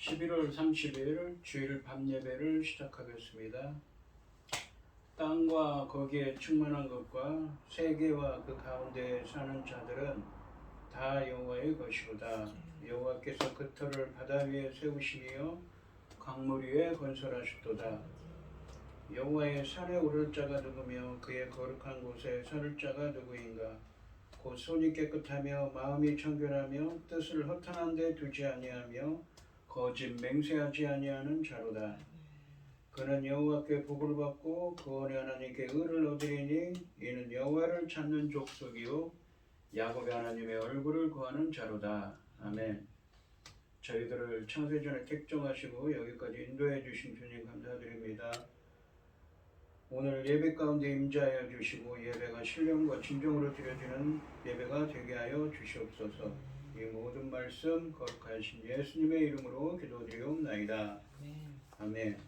11월 30일 주일 밤 예배를 시작하겠습니다. 땅과 거기에 충만한 것과 세계와 그 가운데 사는 자들은 다 여호와의 것이로다. 여호와께서 그 터를 바다 위에 세우시며 강물 위에 건설하셨도다. 여호와의 산에 오를 자가 누구며 그의 거룩한 곳에 서를 자가 누구인가? 곧 손이 깨끗하며 마음이 청결하며 뜻을 허탄한 데 두지 아니하며 거짓 맹세하지 아니하는 자로다. 그는 여호와께 복을 받고 구원의 하나님께 의를 얻으리니 이는 여호와를 찾는 족속이요 야곱의 하나님의 얼굴을 구하는 자로다. 아멘. 저희들을 창세전에 택정하시고 여기까지 인도해 주신 주님 감사드립니다. 오늘 예배 가운데 임재하여 주시고 예배가 신령과 진정으로 드려지는 예배가 되게 하여 주시옵소서. 이 모든 말씀 거룩하신 예수님의 이름으로 기도드리옵나이다. 아멘.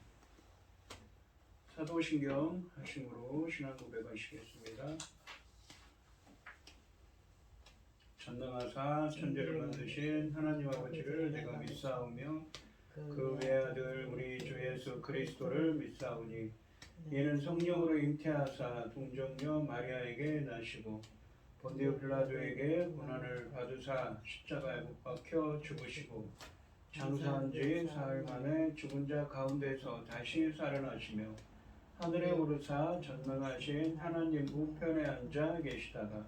사도신경 하심으로 신앙 고백하시겠습니다. 전능하사 천지를 만드신 하나님 아버지를 내가 믿사오며 그 외아들 우리 주 예수 그리스도를 믿사오니 이는 성령으로 잉태하사 동정녀 마리아에게 나시고 본디오 빌라도에게 고난을 받으사 십자가에 못 박혀 죽으시고 장사한 지 사흘 만에 죽은 자 가운데서 다시 살아나시며 하늘에 오르사 전능하신 하나님 우편에 앉아 계시다가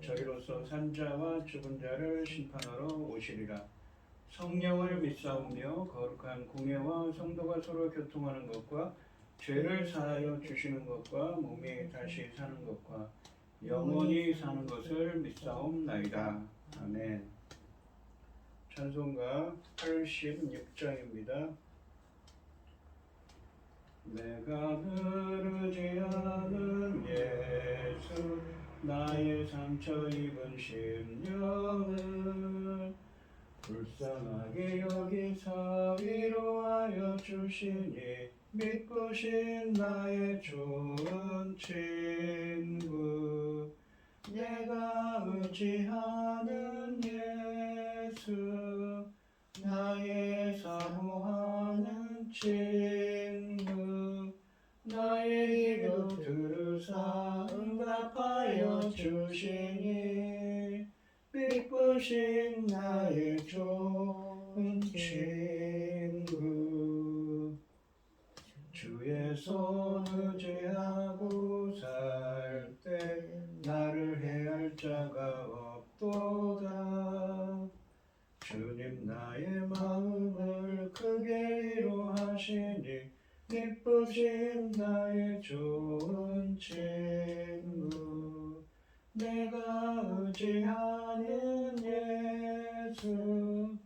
저리로서 산자와 죽은 자를 심판하러 오시리라. 성령을 믿사오며 거룩한 공예와 성도가 서로 교통하는 것과 죄를 사하여 주시는 것과 몸이 다시 사는 것과 영원히 사는 것을 믿사옵나이다. 아멘. 찬송가 86장입니다. 내가 흐르지 않은 예수 나의 상처 입은 심령을 불쌍하게 여기사 위로하여 주시니 믿고신 나의 좋은 친구 내가 의지하는 예수 나의 사모하는 친구 나의 기도 들으사 응답하여 주시니 믿고신 나의 좋은 친구 주의 손 의지하고 살 때 나를 해할 자가 없도다. 주님 나의 마음을 크게 위로하시니 기쁘신 나의 좋은 친구 내가 의지하는 예수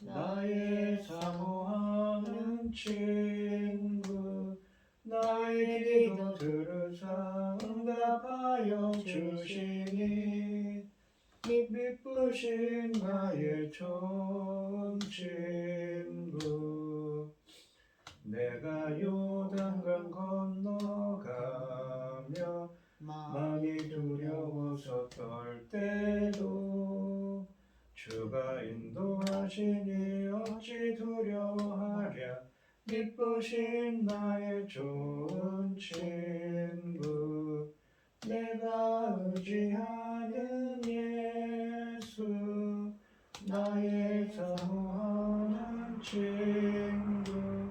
나의 사모하는 친구 나의 기도 들으사 응답하여 주시니 기쁘신 나의 좋은 친구 내가 요단강 건너가며 마음이 두려워서 떨 때도 주가 인도하시니 어찌 두려워하랴 기쁘신 나의 좋은 친구 내가 의지하는 예수 나의 사모하는 친구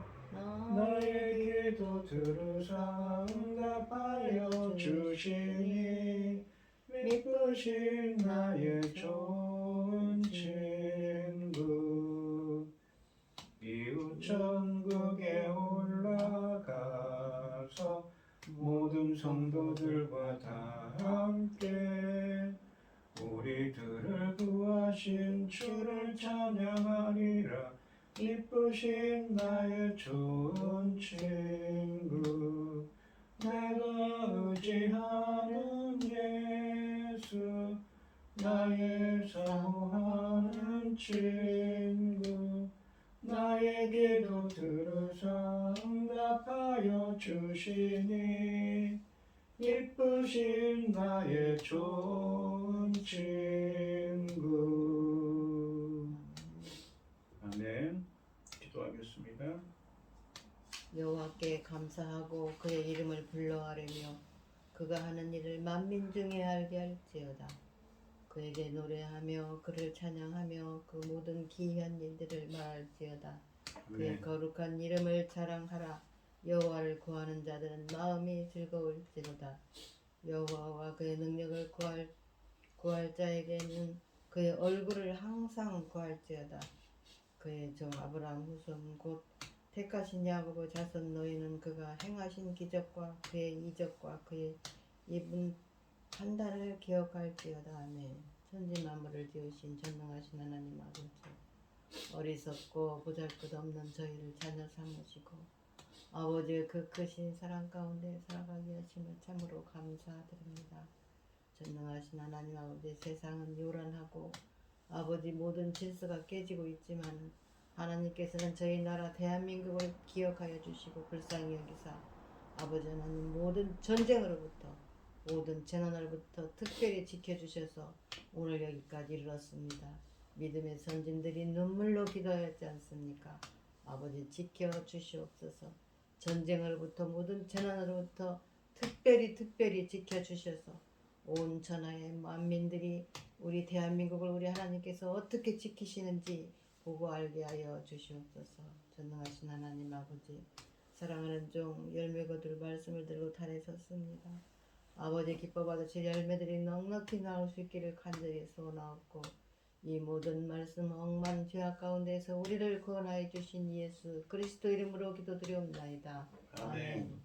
나의 기도 들으사 응답하여 주시니 믿으신 나의 좋은 친구 이웃 천국에 올라가서 모든 성도들과 다 함께 우리들을 구하신 주를 찬양하리라. 기쁘신 나의 좋은 친구 내가 의지하는 예수 나의 사모하는 친구 나의 기도 들으사 응답하여 주시니 기쁘신 나의 좋은 친구. 아멘. 기도하겠습니다. 여호와께 감사하고 그의 이름을 불러하려며 그가 하는 일을 만민 중에 알게 할지어다. 그에게 노래하며 그를 찬양하며 그 모든 기이한 일들을 말할지어다. 그의 아멘. 거룩한 이름을 자랑하라. 여호와를 구하는 자들은 마음이 즐거울지로다. 여호와와 그의 능력을 구할 자에게는 그의 얼굴을 항상 구할지어다. 그의 종 아브라함 후손 곧 택하신 야곱의 자손 너희는 그가 행하신 기적과 그의 이적과 그의 입은 판단을 기억할지어다. 아멘. 천지 만물을 지으신 전능하신 하나님 아버지, 어리석고 보잘것없는 저희를 자녀 삼으시고 아버지의 그 크신 사랑 가운데 살아가게 하심을 참으로 감사드립니다. 전능하신 하나님 아버지, 세상은 요란하고 아버지 모든 질서가 깨지고 있지만 하나님께서는 저희 나라 대한민국을 기억하여 주시고 불쌍히 여기사 아버지 하나님 모든 전쟁으로부터 모든 재난으로부터 특별히 지켜주셔서 오늘 여기까지 이르렀습니다. 믿음의 선진들이 눈물로 기도하였지 않습니까? 아버지 지켜주시옵소서. 전쟁으로부터 모든 재난으로부터 특별히 지켜주셔서 온 천하의 만민들이 우리 대한민국을 우리 하나님께서 어떻게 지키시는지 보고 알게 하여 주시옵소서. 전능하신 하나님 아버지, 사랑하는 종 열매 거둘 말씀을 들고 탄에 섰습니다. 아버지 기뻐 받으실 열매들이 넉넉히 나올 수 있기를 간절히 소원하옵고 이 모든 말씀 억만 죄악 가운데서 우리를 구원하여 주신 예수 그리스도 이름으로 기도드리옵나이다. 아멘.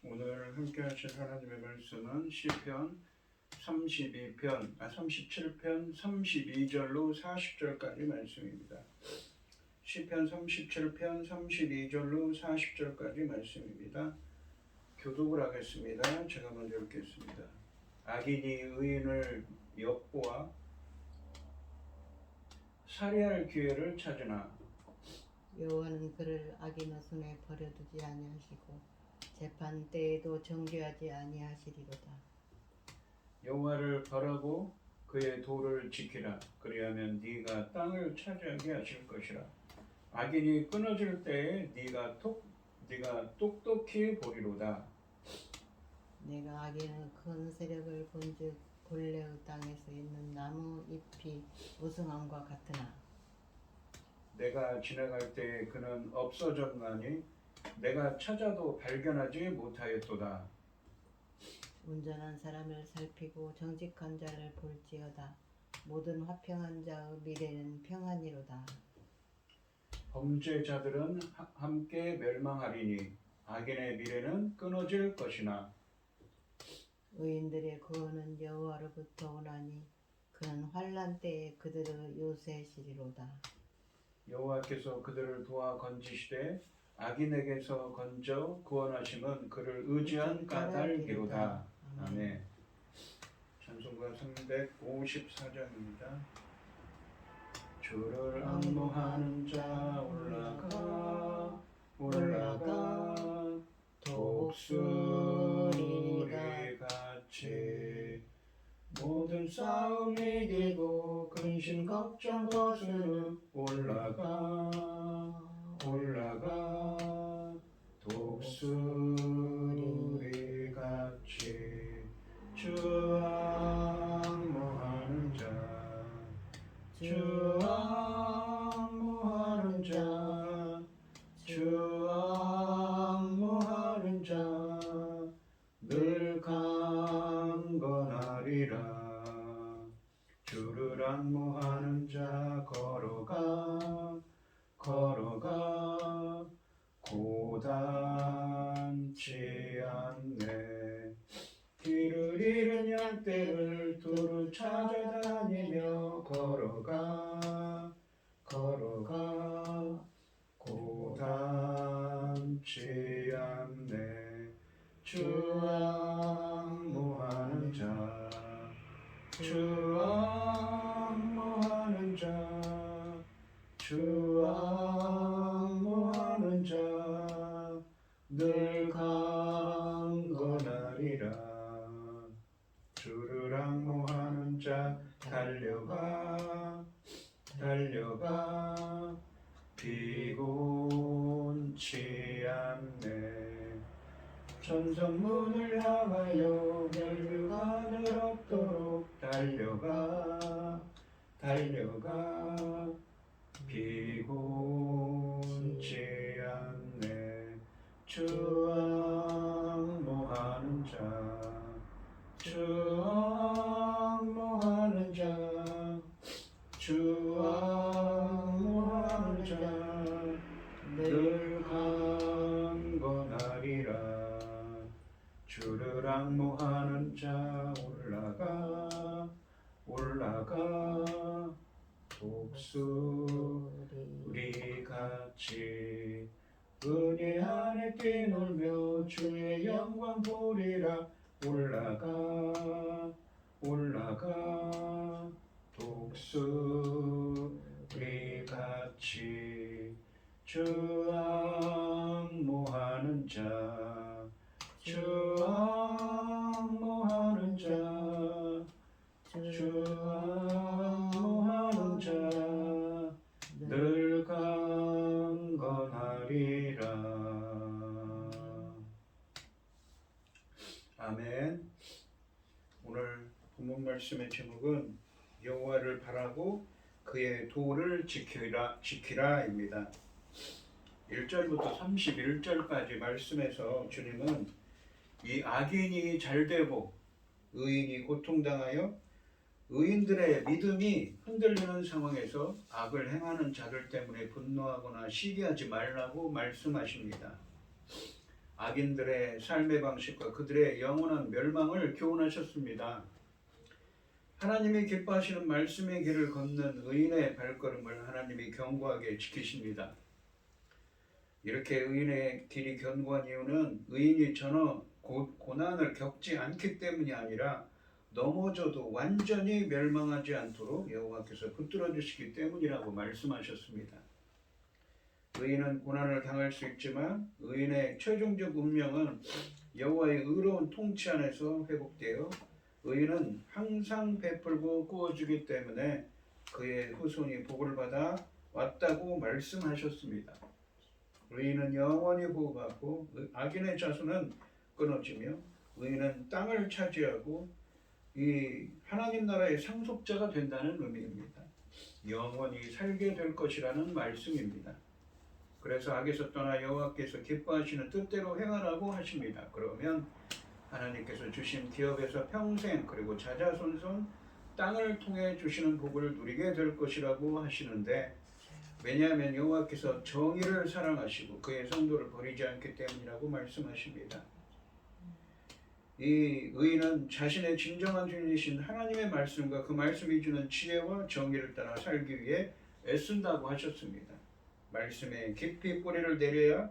오늘 함께 하실 하나님의 말씀은 시편 37편 32절로 40절까지 말씀입니다. 시편 37편 32절로 40절까지 말씀입니다. 교독을 하겠습니다. 제가 먼저 읽겠습니다. 악인이 의인을 엿보아 살해할 기회를 찾으나 여호와는 그를 악인의 손에 버려두지 아니하시고 재판 때에도 정죄하지 아니하시리로다. 여호와를 바라고 그의 도를 지키라. 그리하면 네가 땅을 차지하게 하실 것이라. 악인이 끊어질 때에 네가 똑똑히 보리로다. 내가 악인의 큰 세력을 본즉 본래의 땅에서 있는 나무 잎이 무성함과 같으나 내가 지나갈 때에 그는 없어졌나니 내가 찾아도 발견하지 못하였도다. 온전한 사람을 살피고 정직한 자를 볼지어다. 모든 화평한 자의 미래는 평안이로다. 범죄자들은 함께 멸망하리니 악인의 미래는 끊어질 것이나 의인들의 구원은 여호와로부터 오나니 그는 환난 때에 그들을 요새시리로다. 여호와께서 그들을 도와 건지시되 악인에게서 건져 구원하심은 그를 의지한 까닭이로다. 아멘. 찬송가 354장입니다. 주를 앙모하는 자 올라가 독수리 같이 모든 싸움 이기고 근심 걱정 벗은 올라가 독수리 같이 주 앙모하는 자 늘 강건하리라. 주를 앙모하는 자 걸어가 고단치 않네. 길을 잃은 양떼를 두루 찾아다니며 걸어가 고단치 않네. 주 앙모하는 자 늘 강건하리라. 주를 앙모하는 자 달려가 달려가 피곤치 않네. 천성문을 향하여 멸류관을 얻도록 달려가 달려가 피곤치 않네. 주 앙모하는 주 앙모하는 주 앙모하는 늘 강건하리라. 주를 앙모하는 자 올라가 독수리 같이 은혜 안에 뛰놀며 주의 영광 보리라. 올라가 독수리 같이 주 앙모하는 주 앙모하는 주 앙모하는 늘 강건하리라. 아멘. 오늘 본문 말씀의 제목은 여호와를 바라고 그의 도를 지키라입니다. 1절부터 31절까지 말씀에서 주님은 이 악인이 잘되고 의인이 고통당하여 의인들의 믿음이 흔들리는 상황에서 악을 행하는 자들 때문에 분노하거나 시기하지 말라고 말씀하십니다. 악인들의 삶의 방식과 그들의 영원한 멸망을 교훈하셨습니다. 하나님이 기뻐하시는 말씀의 길을 걷는 의인의 발걸음을 하나님이 견고하게 지키십니다. 이렇게 의인의 길이 견고한 이유는 의인이 전혀 고난을 겪지 않기 때문이 아니라 넘어져도 완전히 멸망하지 않도록 여호와께서 붙들어 주시기 때문이라고 말씀하셨습니다. 의인은 고난을 당할 수 있지만 의인의 최종적 운명은 여호와의 의로운 통치 안에서 회복되어 의인은 항상 베풀고 구워주기 때문에 그의 후손이 복을 받아 왔다고 말씀하셨습니다. 의인은 영원히 보호받고 악인의 자손은 끊어지며 의인은 땅을 차지하고 이 하나님 나라의 상속자가 된다는 의미입니다. 영원히 살게 될 것이라는 말씀입니다. 그래서 악에서 떠나 여호와께서 기뻐하시는 뜻대로 행하라고 하십니다. 그러면 하나님께서 주신 기업에서 평생 그리고 자자손손 땅을 통해 주시는 복을 누리게 될 것이라고 하시는데, 왜냐하면 여호와께서 정의를 사랑하시고 그의 성도를 버리지 않기 때문이라고 말씀하십니다. 이 의인은 자신의 진정한 주인이신 하나님의 말씀과 그 말씀이 주는 지혜와 정의를 따라 살기 위해 애쓴다고 하셨습니다. 말씀에 깊이 뿌리를 내려야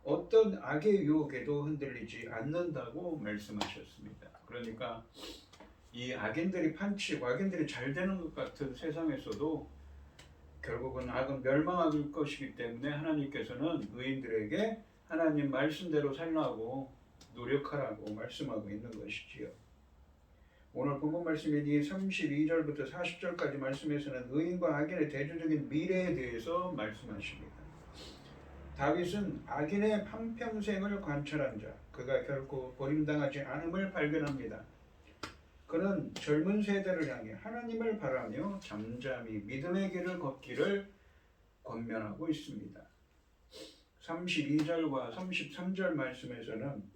어떤 악의 유혹에도 흔들리지 않는다고 말씀하셨습니다. 그러니까 이 악인들이 판치고 악인들이 잘 되는 것 같은 세상에서도 결국은 악은 멸망할 것이기 때문에 하나님께서는 의인들에게 하나님 말씀대로 살라고 노력하라고 말씀하고 있는 것이지요. 오늘 본문 말씀인 이 32절부터 40절까지 말씀에서는 의인과 악인의 대조적인 미래에 대해서 말씀하십니다. 다윗은 악인의 한평생을 관찰한 자, 그가 결코 버림당하지 않음을 발견합니다. 그는 젊은 세대를 향해 하나님을 바라며 잠잠히 믿음의 길을 걷기를 권면하고 있습니다. 32절과 33절 말씀에서는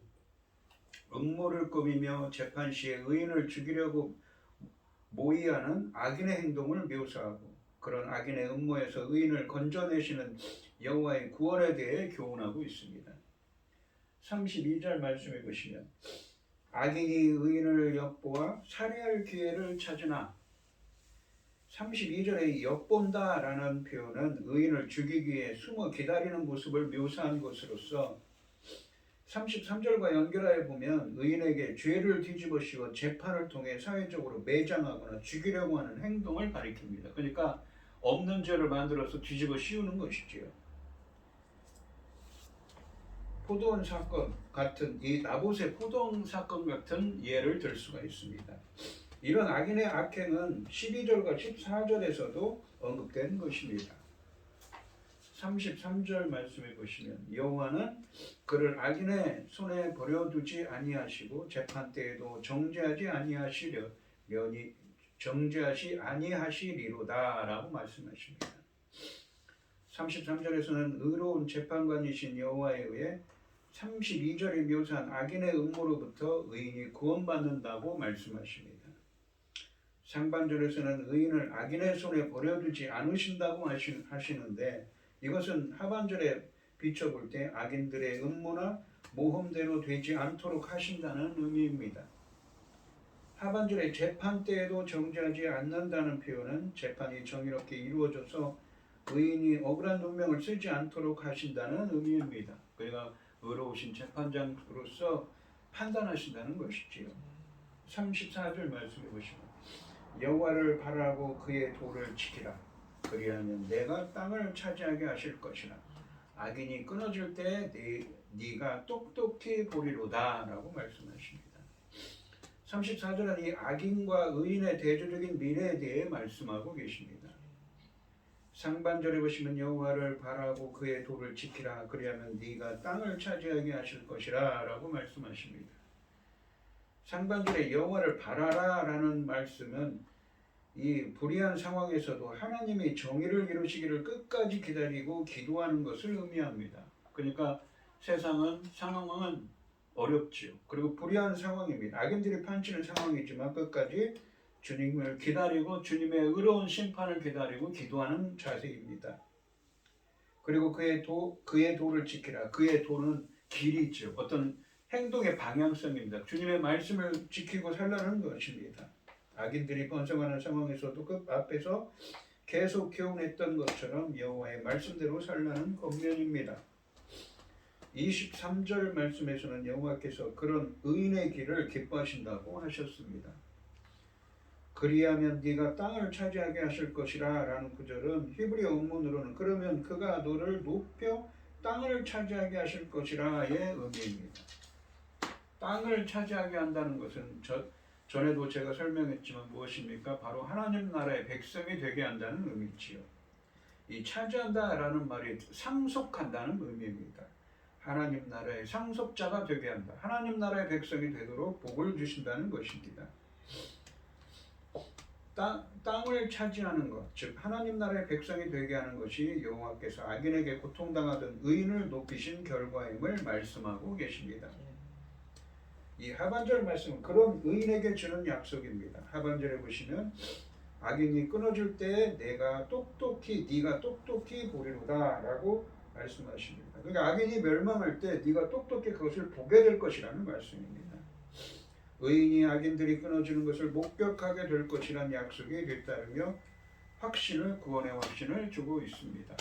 음모를 꾸미며 재판 시에 의인을 죽이려고 모의하는 악인의 행동을 묘사하고 그런 악인의 음모에서 의인을 건져내시는 여호와의 구원에 대해 교훈하고 있습니다. 32절 말씀해 보시면 악인이 의인을 엿보아 살해할 기회를 찾으나, 32절에 엿본다 라는 표현은 의인을 죽이기 위해 숨어 기다리는 모습을 묘사한 것으로서 33절과 연결하여 보면 의인에게 죄를 뒤집어 씌워 재판을 통해 사회적으로 매장하거나 죽이려고 하는 행동을 가리킵니다. 그러니까 없는 죄를 만들어서 뒤집어 씌우는 것이지요. 포도원 사건 같은 이 나봇의 포도원 사건 같은 예를 들 수가 있습니다. 이런 악인의 악행은 12절과 14절에서도 언급된 것입니다. 33절 말씀해 보시면 여호와는 그를 악인의 손에 버려두지 아니하시고 재판 때에도 정죄하지 아니하시리로다라고 말씀하십니다. 33절에서는 의로운 재판관이신 여호와에 의해 32절에 묘사한 악인의 음모로부터 의인이 구원받는다고 말씀하십니다. 상반절에서는 의인을 악인의 손에 버려두지 않으신다고 하시는데 이것은 하반절에 비춰볼 때 악인들의 음모나 모험대로 되지 않도록 하신다는 의미입니다. 하반절에 재판 때에도 정죄하지 않는다는 표현은 재판이 정의롭게 이루어져서 의인이 억울한 눈명을 쓰지 않도록 하신다는 의미입니다. 그러니까 의로우신 재판장으로서 판단하신다는 것이지요. 34절 말씀해 보시면 여호와를 바라고 그의 도를 지키라. 그리하면 내가 땅을 차지하게 하실 것이라. 악인이 끊어질 때 네가 똑똑히 보리로다 라고 말씀하십니다. 34절은 이 악인과 의인의 대조적인 미래에 대해 말씀하고 계십니다. 상반절에 보시면 여호와를 바라고 그의 도를 지키라. 그리하면 네가 땅을 차지하게 하실 것이라 라고 말씀하십니다. 상반절에 여호와를 바라라 라는 말씀은 이 불의한 상황에서도 하나님이 정의를 이루시기를 끝까지 기다리고 기도하는 것을 의미합니다. 그러니까 상황은 어렵지요. 그리고 불의한 상황입니다. 악인들이 판치는 상황이지만 끝까지 주님을 기다리고 주님의 의로운 심판을 기다리고 기도하는 자세입니다. 그리고 그의 도를 지키라. 그의 도는 길이죠. 어떤 행동의 방향성입니다. 주님의 말씀을 지키고 살라는 것입니다. 악인들이 번성하는 상황에서도 그 앞에서 계속 교훈했던 것처럼 여호와의 말씀대로 살라는 권면입니다. 23절 말씀에서는 여호와께서 그런 의인의 길을 기뻐하신다고 하셨습니다. 그리하면 네가 땅을 차지하게 하실 것이라 라는 구절은 히브리어 원문으로는 그러면 그가 너를 높여 땅을 차지하게 하실 것이라의 의미입니다. 땅을 차지하게 한다는 것은 전에도 제가 설명했지만 무엇입니까? 바로 하나님 나라의 백성이 되게 한다는 의미지요. 이 차지한다라는 말이 상속한다는 의미입니다. 하나님 나라의 상속자가 되게 한다. 하나님 나라의 백성이 되도록 복을 주신다는 것입니다. 땅을 차지하는 것, 즉 하나님 나라의 백성이 되게 하는 것이 여호와께서 악인에게 고통당하던 의인을 높이신 결과임을 말씀하고 계십니다. 이 하반절 말씀은 그런 의인에게 주는 약속입니다. 하반절에 보시면 악인이 끊어질 때 네가 똑똑히 보리로다 라고 말씀하십니다. 그러니까 악인이 멸망할 때 네가 똑똑히 그것을 보게 될 것이라는 말씀입니다. 의인이 악인들이 끊어지는 것을 목격하게 될 것이라는 약속에 뒤따르며 구원의 확신을 주고 있습니다.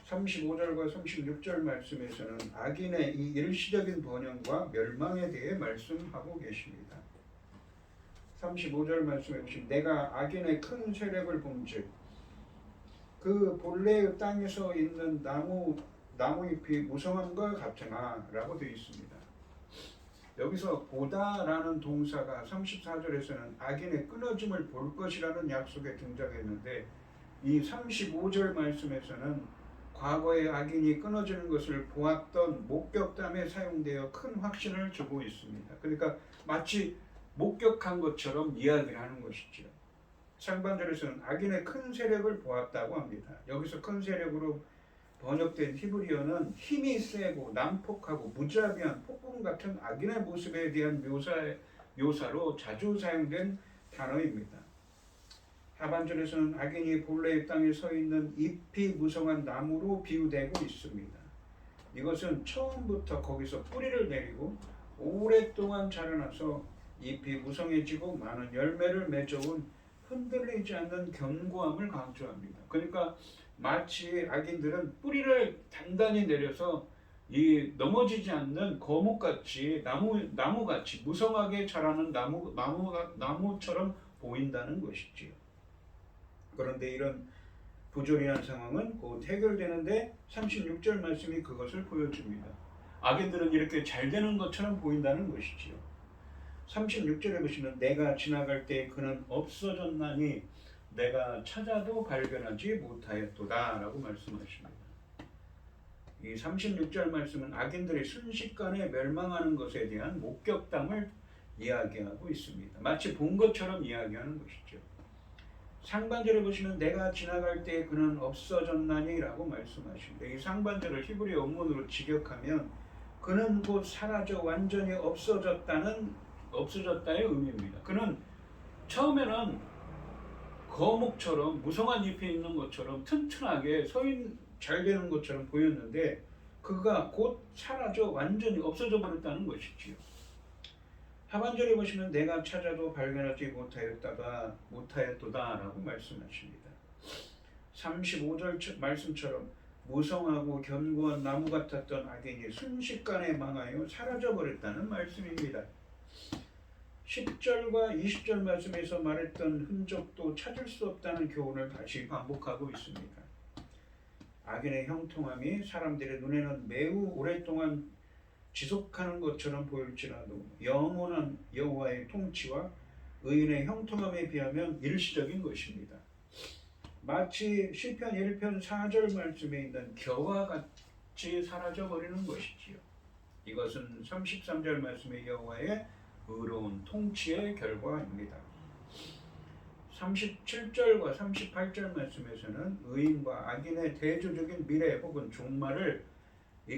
35절과 36절 말씀에서는 악인의 이 일시적인 번영과 멸망에 대해 말씀하고 계십니다. 35절 말씀에 보시면 내가 악인의 큰 세력을 본즉 그 본래의 땅에서 있는 나무잎이 무성한 것 같으나 라고 되어 있습니다. 여기서 보다라는 동사가 34절에서는 악인의 끊어짐을 볼 것이라는 약속에 등장했는데 이 35절 말씀에서는 과거의 악인이 끊어지는 것을 보았던 목격담에 사용되어 큰 확신을 주고 있습니다. 그러니까 마치 목격한 것처럼 이야기를 하는 것이죠. 상반절에서는 악인의 큰 세력을 보았다고 합니다. 여기서 큰 세력으로 번역된 히브리어는 힘이 세고 난폭하고 무자비한 폭풍 같은 악인의 모습에 대한 묘사로 자주 사용된 단어입니다. 하반절에서는 악인이 본래의 땅에 서 있는 잎이 무성한 나무로 비유되고 있습니다. 이것은 처음부터 거기서 뿌리를 내리고 오랫동안 자라나서 잎이 무성해지고 많은 열매를 맺어온 흔들리지 않는 견고함을 강조합니다. 그러니까 마치 악인들은 뿌리를 단단히 내려서 이 넘어지지 않는 거목같이 나무같이 무성하게 자라는 나무처럼 보인다는 것이지요. 그런데 이런 부조리한 상황은 곧 해결되는데 36절 말씀이 그것을 보여줍니다. 악인들은 이렇게 잘 되는 것처럼 보인다는 것이지요. 36절에 보시면 내가 지나갈 때 그는 없어졌나니 내가 찾아도 발견하지 못하였도다 라고 말씀하십니다. 이 36절 말씀은 악인들이 순식간에 멸망하는 것에 대한 목격담을 이야기하고 있습니다. 마치 본 것처럼 이야기하는 것이죠. 상반절에 보시면 내가 지나갈 때 그는 없어졌나니 라고 말씀하십니다. 이 상반절을 히브리 원문으로 직역하면 그는 곧 사라져 완전히 없어졌다의 의미입니다. 그는 처음에는 거목처럼 무성한 잎이 있는 것처럼 튼튼하게 서인 잘 되는 것처럼 보였는데 그가 곧 사라져 완전히 없어져 버렸다는 것이지요. 하반절에 보시면 내가 찾아도 발견하지 못하였도다 라고 말씀하십니다. 35절 말씀처럼 무성하고 견고한 나무 같았던 악인이 순식간에 망하여 사라져 버렸다는 말씀입니다. 10절과 20절 말씀에서 말했던 흔적도 찾을 수 없다는 교훈을 다시 반복하고 있습니다. 악인의 형통함이 사람들의 눈에는 매우 오랫동안 지속하는 것처럼 보일지라도 영원한 여호와의 통치와 의인의 형통함에 비하면 일시적인 것입니다. 마치 시편 1편 4절 말씀에 있는 겨와 같이 사라져 버리는 것이지요. 이것은 33절 말씀의 여호와의 의로운 통치의 결과입니다. 37절과 38절 말씀에서는 의인과 악인의 대조적인 미래 혹은 종말을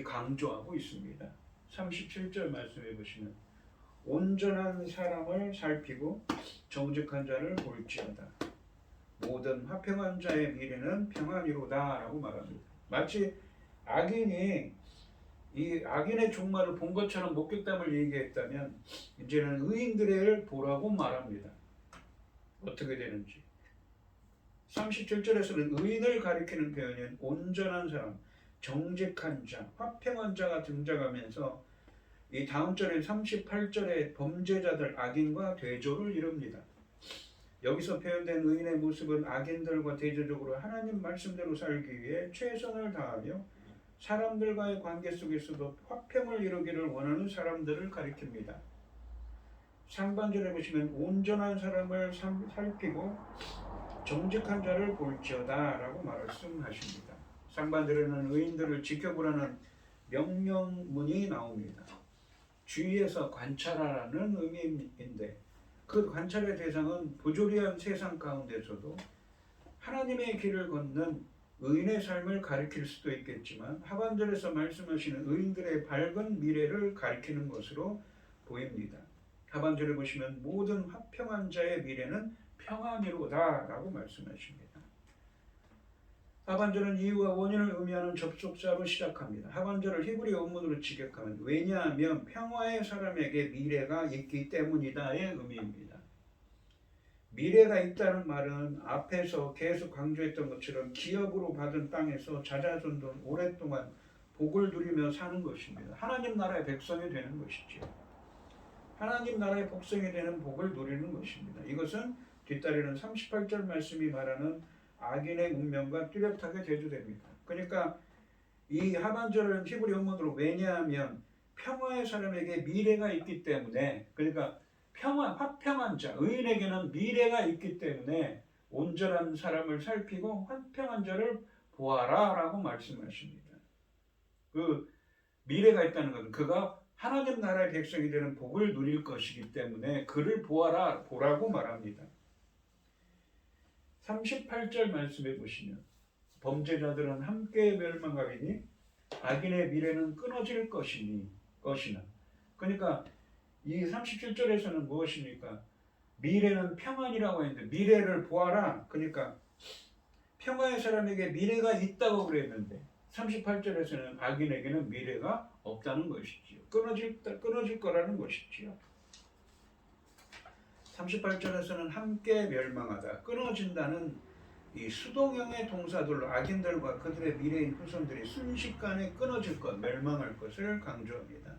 강조하고 있습니다. 37절 말씀해 보시면 온전한 사람을 살피고 정직한 자를 볼지어다. 모든 화평한 자의 미래는 평안이로다 라고 말합니다. 마치 악인이 이 악인의 종말을 본 것처럼 목격담을 얘기했다면 이제는 의인들을 보라고 말합니다. 어떻게 되는지. 37절에서는 의인을 가리키는 표현인 온전한 사람, 정직한 자, 화평한 자가 등장하면서 이 다음 절인 38절에 범죄자들, 악인과 대조를 이룹니다. 여기서 표현된 의인의 모습은 악인들과 대조적으로 하나님 말씀대로 살기 위해 최선을 다하며 사람들과의 관계 속에서도 화평을 이루기를 원하는 사람들을 가리킵니다. 상반절에 보시면 온전한 사람을 살피고 정직한 자를 볼지어다 라고 말씀하십니다. 상반절에는 의인들을 지켜보라는 명령문이 나옵니다. 주위에서 관찰하라는 의미인데 그 관찰의 대상은 부조리한 세상 가운데서도 하나님의 길을 걷는 의인의 삶을 가리킬 수도 있겠지만 하반절에서 말씀하시는 의인들의 밝은 미래를 가리키는 것으로 보입니다. 하반절에 보시면 모든 화평한 자의 미래는 평안이로다 라고 말씀하십니다. 하반절은 이유와 원인을 의미하는 접속사로 시작합니다. 하반절을 히브리 원문으로 직역하면 왜냐하면 평화의 사람에게 미래가 있기 때문이다의 의미입니다. 미래가 있다는 말은 앞에서 계속 강조했던 것처럼 기업으로 받은 땅에서 자자손손 오랫동안 복을 누리며 사는 것입니다. 하나님 나라의 백성이 되는 것이죠. 하나님 나라의 복성이 되는 복을 누리는 것입니다. 이것은 뒤따르는 38절 말씀이 말하는 악인의 운명과 뚜렷하게 대조됩니다. 그러니까 이 하반절은 히브리 원문으로 왜냐하면 평화의 사람에게 미래가 있기 때문에 그러니까 화평한 자, 의인에게는 미래가 있기 때문에 온전한 사람을 살피고 화평한 자를 보아라 라고 말씀하십니다. 그 미래가 있다는 것은 그가 하나님 나라의 백성이 되는 복을 누릴 것이기 때문에 그를 보라고 말합니다. 38절 말씀해 보시면 범죄자들은 함께 멸망하리니 악인의 미래는 끊어질 것이나 그러니까 이 37절에서는 무엇입니까? 미래는 평안이라고 했는데 미래를 보아라. 그러니까 평화의 사람에게 미래가 있다고 그랬는데 38절에서는 악인에게는 미래가 없다는 것이지요. 끊어질 거라는 것이지요. 38절에서는 함께 멸망하다, 끊어진다는 이 수동형의 동사들로 악인들과 그들의 미래인 후손들이 순식간에 끊어질 것, 멸망할 것을 강조합니다.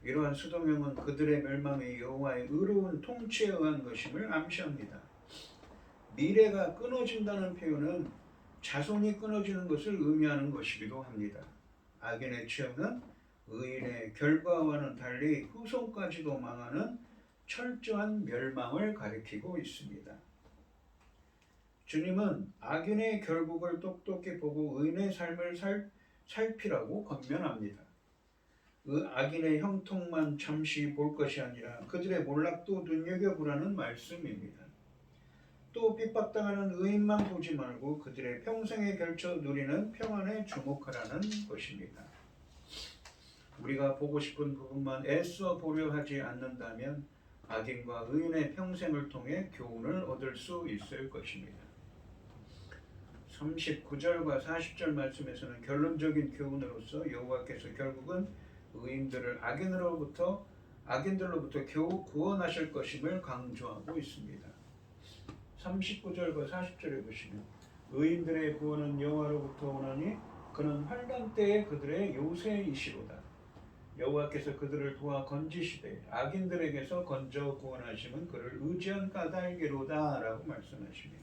이러한 수동형은 그들의 멸망이 여호와의 의로운 통치에 의한 것임을 암시합니다. 미래가 끊어진다는 표현은 자손이 끊어지는 것을 의미하는 것이기도 합니다. 악인의 최후는 의인의 결과와는 달리 후손까지도 망하는 철저한 멸망을 가리키고 있습니다. 주님은 악인의 결국을 똑똑히 보고 의인의 삶을 살피라고 권면합니다. 악인의 형통만 잠시 볼 것이 아니라 그들의 몰락도 눈여겨보라는 말씀입니다. 또 핍박당하는 의인만 보지 말고 그들의 평생에 걸쳐 누리는 평안에 주목하라는 것입니다. 우리가 보고 싶은 부분만 애써 보려 하지 않는다면 악인과 의인의 평생을 통해 교훈을 얻을 수 있을 것입니다. 39절과 40절 말씀에서는 결론적인 교훈으로서 여호와께서 결국은 의인들을 악인들로부터 겨우 구원하실 것임을 강조하고 있습니다. 39절과 40절에 보시면 의인들의 구원은 여호와로부터 오나니 그는 환난 때에 그들의 요새이시로다. 여호와께서 그들을 도와 건지시되 악인들에게서 건져 구원하심은 그를 의지한 까닭이로다 라고 말씀하십니다.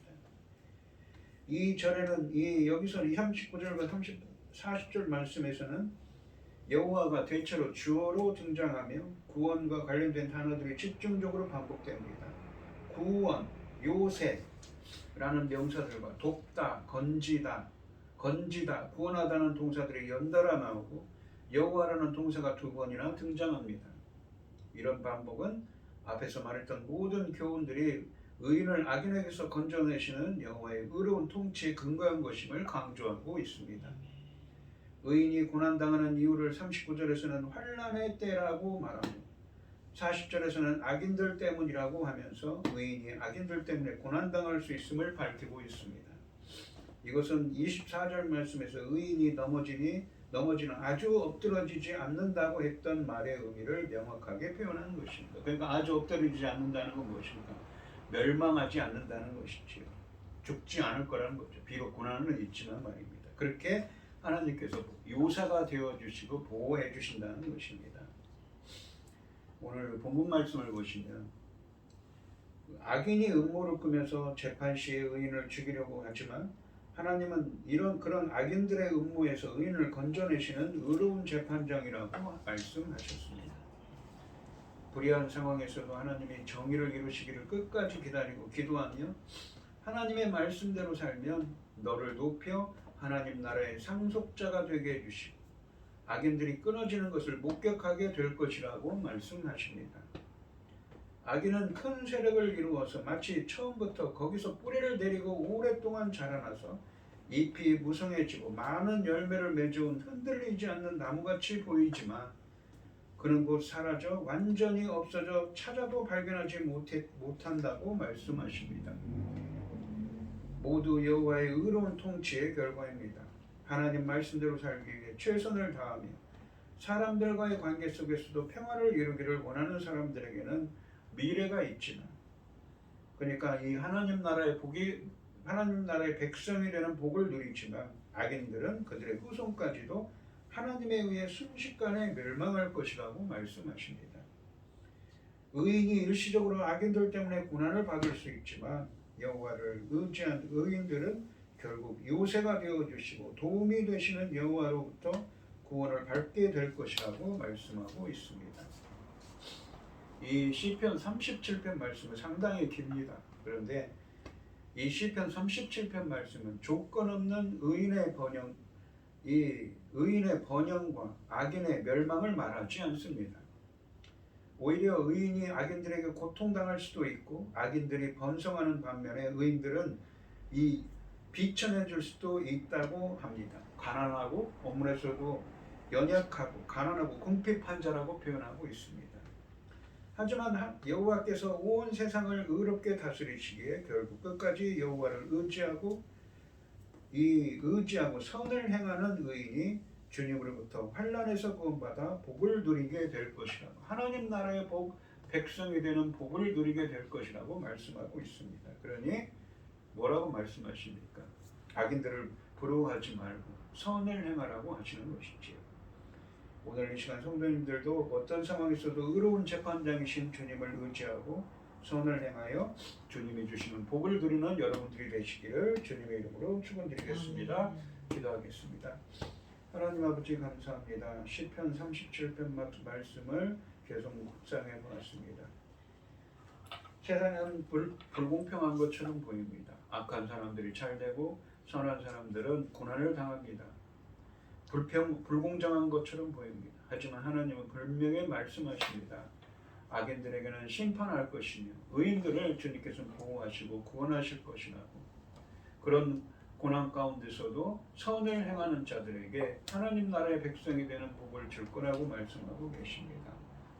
이 절에는 여기서 39절과 40절 말씀에서는 여호와가 대체로 주어로 등장하며 구원과 관련된 단어들이 집중적으로 반복됩니다. 구원, 요새라는 명사들과 돕다, 건지다, 구원하다는 동사들이 연달아 나오고 여호와라는 동사가 2번이나 등장합니다. 이런 반복은 앞에서 말했던 모든 교훈들이 의인을 악인에게서 건져내시는 여호와의 의로운 통치에 근거한 것임을 강조하고 있습니다. 의인이 고난당하는 이유를 39절에서는 환난의 때라고 말하고 40절에서는 악인들 때문이라고 하면서 의인이 악인들 때문에 고난당할 수 있음을 밝히고 있습니다. 이것은 24절 말씀에서 의인이 넘어지는 아주 엎드러지지 않는다고 했던 말의 의미를 명확하게 표현한 것입니다. 그러니까 아주 엎드러지지 않는다는 건 무엇입니까? 멸망하지 않는다는 것이지요. 죽지 않을 거라는 거죠. 비록 고난은 있지만 말입니다. 그렇게 하나님께서 요사가 되어주시고 보호해 주신다는 것입니다. 오늘 본문 말씀을 보시면 악인이 음모를 꾸며서 재판 시에 의인을 죽이려고 하지만 하나님은 그런 악인들의 음모에서 의인을 건져내시는 의로운 재판장이라고 말씀하셨습니다. 불의한 상황에서도 하나님이 정의를 이루시기를 끝까지 기다리고 기도하며 하나님의 말씀대로 살면 너를 높여 하나님 나라의 상속자가 되게 해주시고 악인들이 끊어지는 것을 목격하게 될 것이라고 말씀하십니다. 악인은 큰 세력을 이루어서 마치 처음부터 거기서 뿌리를 내리고 오랫동안 자라나서 잎이 무성해지고 많은 열매를 맺어온 흔들리지 않는 나무같이 보이지만 그는 곧 사라져 완전히 없어져 찾아도 발견하지 못한다고 말씀하십니다. 모두 여호와의 의로운 통치의 결과입니다. 하나님 말씀대로 살기 위해 최선을 다하며 사람들과의 관계 속에서도 평화를 이루기를 원하는 사람들에게는 미래가 있지만 그러니까 이 하나님 나라의 백성이 되는 복을 누리지만 악인들은 그들의 후손까지도 하나님에 의해 순식간에 멸망할 것이라고 말씀하십니다. 의인이 일시적으로 악인들 때문에 고난을 받을 수 있지만 여호와를 의지한 의인들은 결국 요새가 되어주시고 도움이 되시는 여호와로부터 구원을 받게 될 것이라고 말씀하고 있습니다. 이 시편 37편 말씀은 상당히 깁니다. 그런데 이 시편 37편 말씀은 조건 없는 의인의 번영과 악인의 멸망을 말하지 않습니다. 오히려 의인이 악인들에게 고통당할 수도 있고 악인들이 번성하는 반면에 의인들은 비천해 줄 수도 있다고 합니다. 가난하고 본문에서도 연약하고 가난하고 궁핍한 자라고 표현하고 있습니다. 하지만 여호와께서 온 세상을 의롭게 다스리시기에 결국 끝까지 여호와를 의지하고 선을 행하는 의인이 주님으로부터 환난에서 구원받아 복을 누리게 될 것이라고 하나님 나라의 백성이 되는 복을 누리게 될 것이라고 말씀하고 있습니다. 그러니 뭐라고 말씀하십니까? 악인들을 부러워하지 말고 선을 행하라고 하시는 것이지요. 오늘 이 시간 성도님들도 어떤 상황에서도 의로운 재판장이신 주님을 의지하고 선을 행하여 주님이 주시는 복을 누리는 여러분들이 되시기를 주님의 이름으로 축원드리겠습니다. 기도하겠습니다. 하나님 아버지 감사합니다. 시편 37편 말씀을 계속 묵상해 보았습니다. 세상은 불공평한 것처럼 보입니다. 악한 사람들이 잘 되고 선한 사람들은 고난을 당합니다. 불공정한 것처럼 보입니다. 하지만 하나님은 분명히 말씀하십니다. 악인들에게는 심판할 것이며 의인들을 주님께서 보호하시고 구원하실 것이라고. 그런 고난 가운데서도 선을 행하는 자들에게 하나님 나라의 백성이 되는 복을 줄 거라고 말씀하고 계십니다.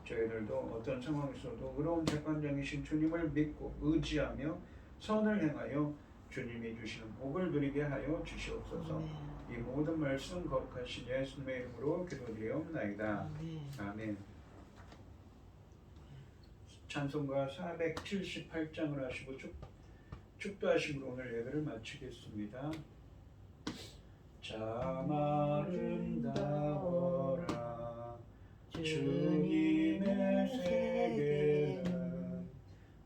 저희들도 어떤 상황에서도 의로운 재판장이신 주님을 믿고 의지하며 선을 행하여 주님이 주시는 복을 누리게 하여 주시옵소서. 이 모든 말씀 거룩하신 예수님의 이름으로 기도드리옵나이다. 아멘. 찬송가 478장을 하시고 축도하심으로 오늘 예배를 마치겠습니다. 참 아름다워라 주님의 세계는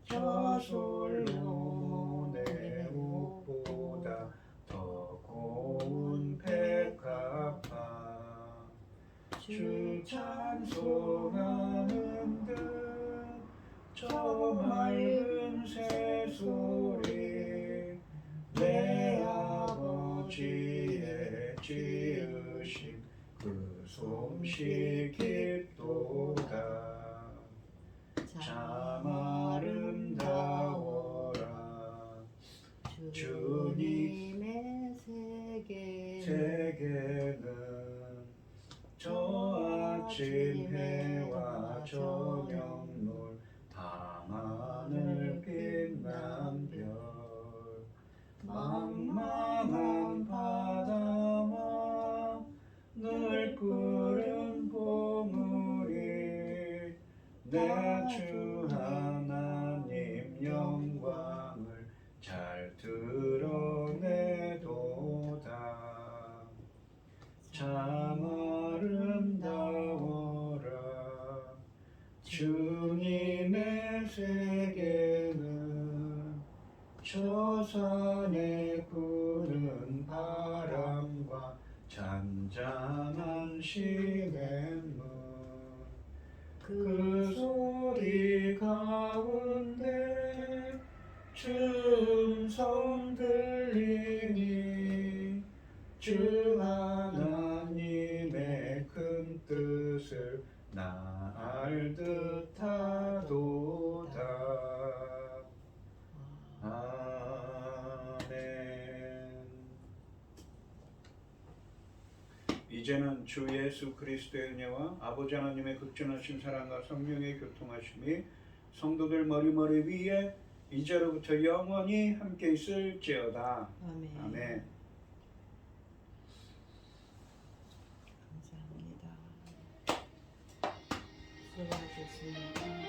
저 솔로몬의 옷보다 더 고운 백합화. 주 찬송하는 듯 저 맑은 새소리 내 아버지의 지으신 그 솜씨 깊도다. 참 아름다워라 주님의 세계는 저 아침 해와 저녁 노을 밤하늘 빛난 별. 망망한 바다와 늘 푸른 보물이 내 주 하나님 영광을 잘 드러내도다. 참 아름다워라 주님의 세계는 저 산에 부는 바람과 잔잔한 시냇물. 그 소리 가운데 주 음성 들리니 주 하나님의 큰 뜻을 나 알 듯하도다. 아멘. 이제는 주 예수 그리스도의 은혜와 아버지 하나님의 극진하신 사랑과 성령의 교통하심이 성도들 머리머리 위에 이제로부터 영원히 함께 있을지어다. 아멘. 아멘. 감사합니다. 수고하셨습니다.